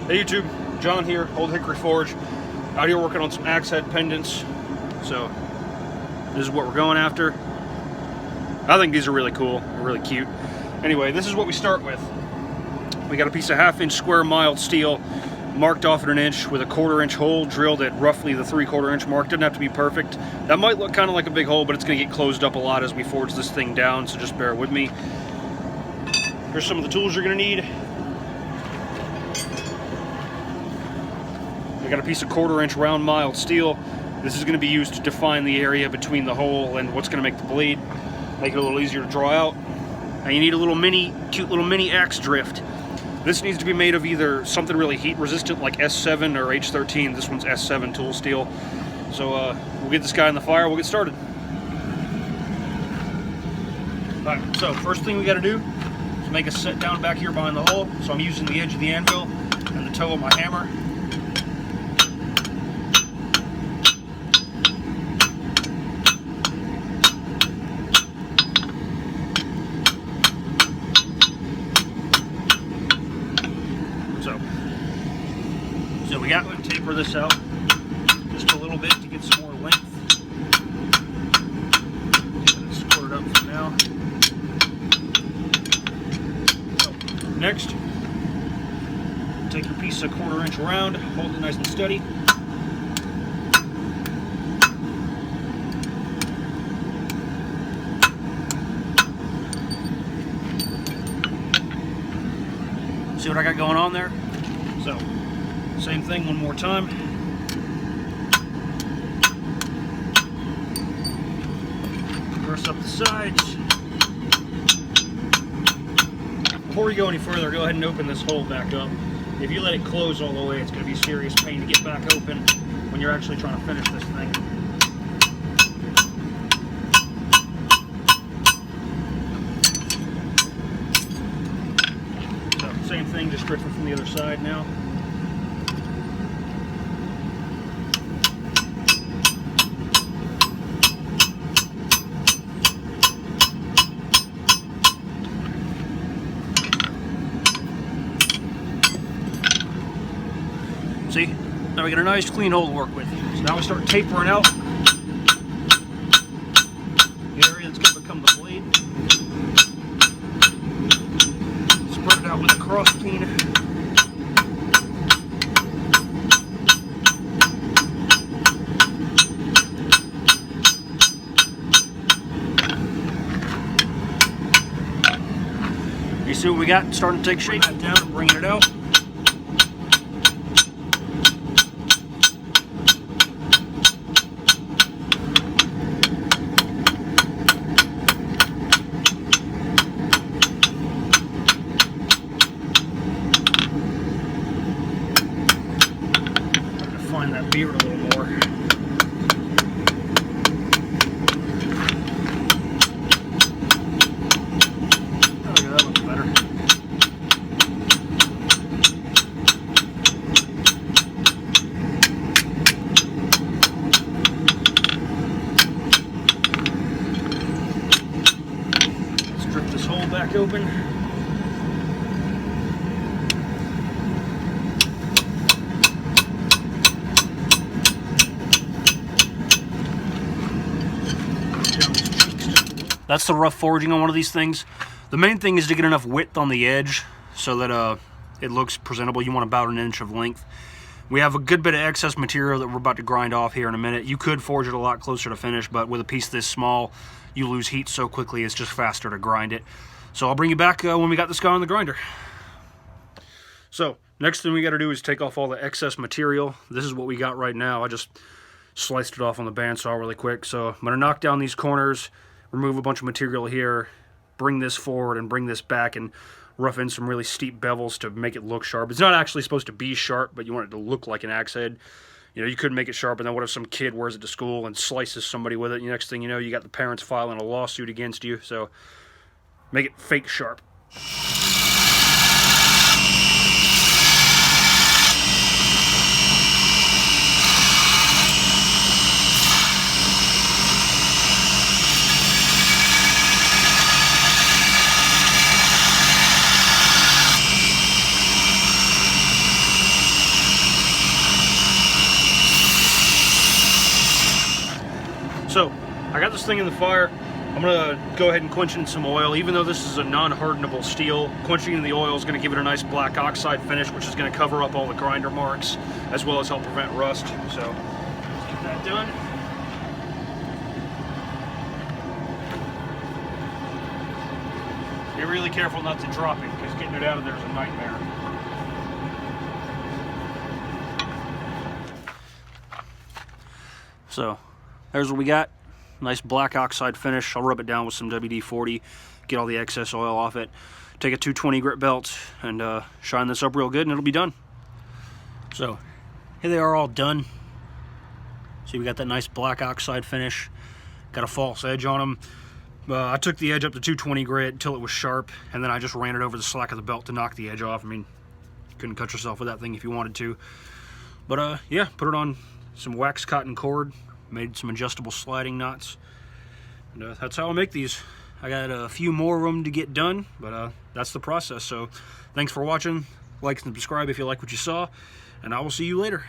Hey YouTube, John here, Old Hickory Forge. Out here working on some axe head pendants. So this is what we're going after. I think these are really cool, they're really cute. Anyway, this is what we start with. We got a piece of 1/2 inch square mild steel marked off at 1 inch with a 1/4 inch hole drilled at roughly the 3/4 inch mark. Doesn't have to be perfect. That might look kind of like a big hole, but it's going to get closed up a lot as we forge this thing down, so just bear with me. Here's some of the tools you're going to need. I got a piece of 1/4 inch round mild steel. This is going to be used to define the area between the hole and what's going to make the blade, make it a little easier to draw out. Now you need a little cute little mini axe drift. This needs to be made of either something really heat resistant like S7 or H13. This one's S7 tool steel. So we'll get this guy in the fire, we'll get started. Alright, so first thing we got to do is make a set down back here behind the hole. So I'm using the edge of the anvil and the toe of my hammer. So we got to taper this out just a little bit to get some more length. Get it squared up for now. So next, take your piece of 1/4 inch round, hold it nice and steady. See what I got going on there? So same thing one more time. Press up the sides. Before we go any further, go ahead and open this hole back up. If you let it close all the way, it's going to be a serious pain to get back open when you're actually trying to finish this thing. So same thing, just drifting from the other side now. See, now we got a nice clean hole to work with. So now we start tapering out the area that's going to become the blade. Spread it out with a cross peen. You see what we got starting to take shape? Bring that down and bringing it out. Find that beard a little more. Oh, yeah, that looks better. Let's strip this hole back open. That's the rough forging on one of these things. The main thing is to get enough width on the edge so that it looks presentable. You want about 1 inch of length. We have a good bit of excess material that we're about to grind off here in a minute. You could forge it a lot closer to finish, but with a piece this small, you lose heat so quickly it's just faster to grind it. So I'll bring you back when we got this guy on the grinder. So next thing we got to do is take off all the excess material. This is what we got right now. I just sliced it off on the bandsaw really quick. So I'm going to knock down these corners, remove a bunch of material here, bring this forward and bring this back and rough in some really steep bevels to make it look sharp. It's not actually supposed to be sharp, but you want it to look like an axe head. You know, you could make it sharp, and then what if some kid wears it to school and slices somebody with it? And the next thing you know, you got the parents filing a lawsuit against you. So make it fake sharp. So I got this thing in the fire. I'm gonna go ahead and quench in some oil. Even though this is a non-hardenable steel, quenching in the oil is gonna give it a nice black oxide finish, which is gonna cover up all the grinder marks, as well as help prevent rust. So let's get that done. Be really careful not to drop it, because getting it out of there is a nightmare. So there's what we got. Nice black oxide finish. I'll rub it down with some WD-40, get all the excess oil off it. Take a 220 grit belt and shine this up real good, and it'll be done. So here they are, all done. See, we got that nice black oxide finish. Got a false edge on them. I took the edge up to 220 grit until it was sharp, and then I just ran it over the slack of the belt to knock the edge off. I mean, you couldn't cut yourself with that thing if you wanted to. But yeah, put it on some wax cotton cord. Made some adjustable sliding knots, and that's how I make these. I got a few more of them to get done, but that's the process. So thanks for watching. Like and subscribe if you like what you saw, and I will see you later.